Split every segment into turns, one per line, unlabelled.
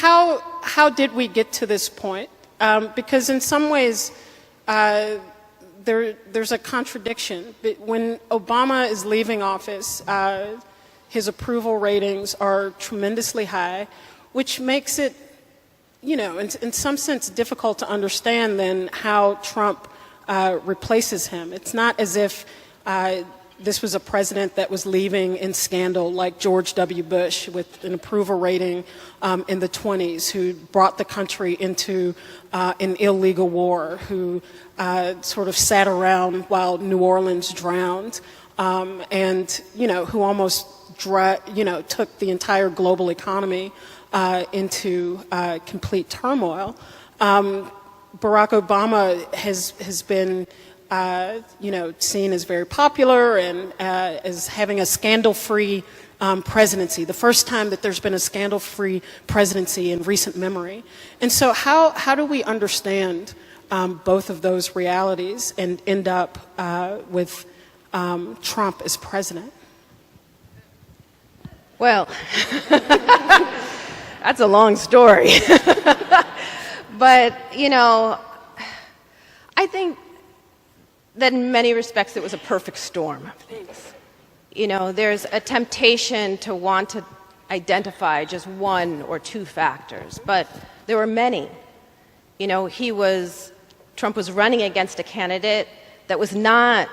how did we get to this point? Because in some ways, there's a contradiction. When Obama is leaving office, his approval ratings are tremendously high, which makes it, in some sense difficult to understand then how Trump replaces him. It's not as if this was a president that was leaving in scandal like George W. Bush with an approval rating in the 20s, who brought the country into an illegal war, who sort of sat around while New Orleans drowned, and, who almost took the entire global economy into complete turmoil. Barack Obama has been seen as very popular and as having a scandal-free presidency, the first time that there's been a scandal-free presidency in recent memory. And so how do we understand both of those realities and end up with Trump as president?
Well, that's a long story. But, I think that in many respects it was a perfect storm of things. There's a temptation to want to identify just one or two factors, but there were many. Trump was running against a candidate that was not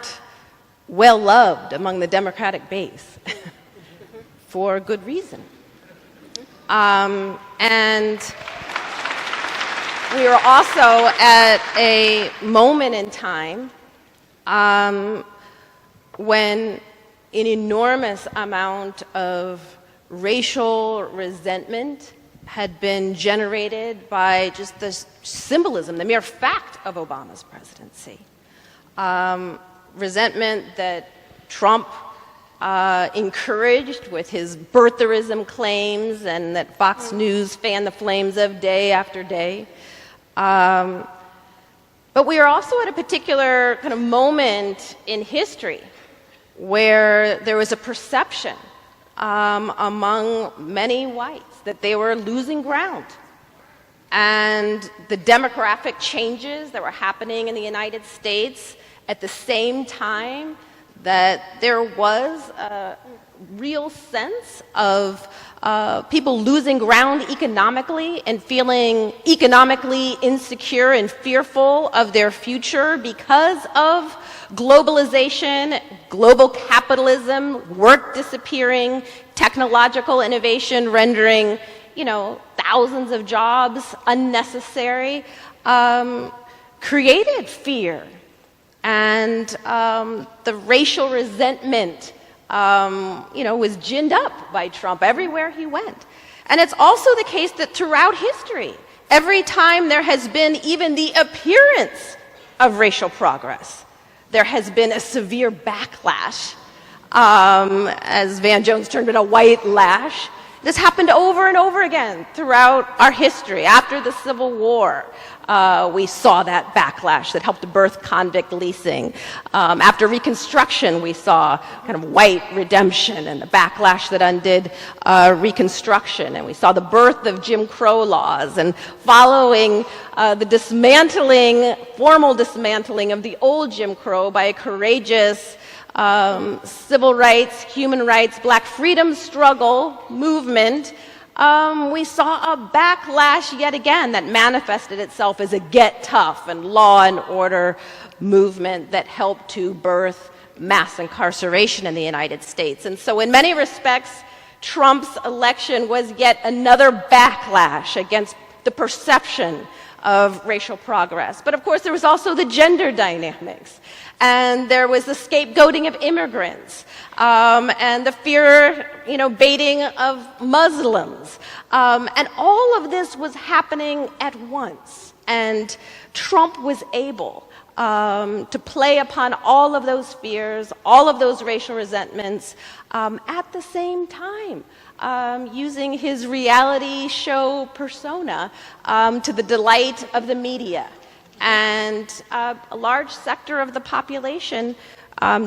well loved among the Democratic base for good reason. And we were also at a moment in time when an enormous amount of racial resentment had been generated by just the symbolism, the mere fact of Obama's presidency. Resentment that Trump encouraged with his birtherism claims and that Fox News fanned the flames of day after day. But we are also at a particular kind of moment in history where there was a perception among many whites that they were losing ground. And the demographic changes that were happening in the United States at the same time that there was a real sense of people losing ground economically and feeling economically insecure and fearful of their future because of globalization, global capitalism, work disappearing, technological innovation rendering, thousands of jobs unnecessary, created fear. And the racial resentment was ginned up by Trump everywhere he went. And it's also the case that throughout history, every time there has been even the appearance of racial progress, there has been a severe backlash, as Van Jones termed it, a white lash. This happened over and over again throughout our history. After the Civil War, we saw that backlash that helped birth convict leasing. After Reconstruction, we saw kind of white redemption and the backlash that undid Reconstruction. And we saw the birth of Jim Crow laws. And following the formal dismantling of the old Jim Crow by a courageous civil rights, human rights, black freedom struggle movement, we saw a backlash yet again that manifested itself as a get tough and law and order movement that helped to birth mass incarceration in the United States. And so in many respects, Trump's election was yet another backlash against the perception of racial progress. But of course, there was also the gender dynamics. And there was the scapegoating of immigrants, and the fear, baiting of Muslims. And all of this was happening at once. And Trump was able to play upon all of those fears, all of those racial resentments at the same time, using his reality show persona to the delight of the media. And a large sector of the population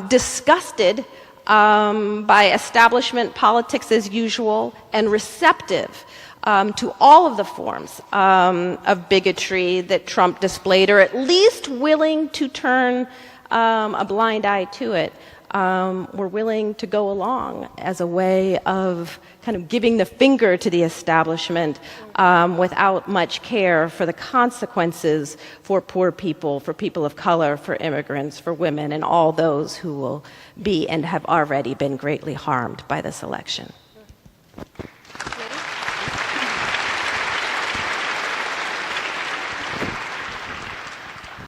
disgusted by establishment politics as usual and receptive to all of the forms of bigotry that Trump displayed, or at least willing to turn a blind eye to it, were willing to go along as a way of kind of giving the finger to the establishment without much care for the consequences for poor people, for people of color, for immigrants, for women, and all those who will be and have already been greatly harmed by this election.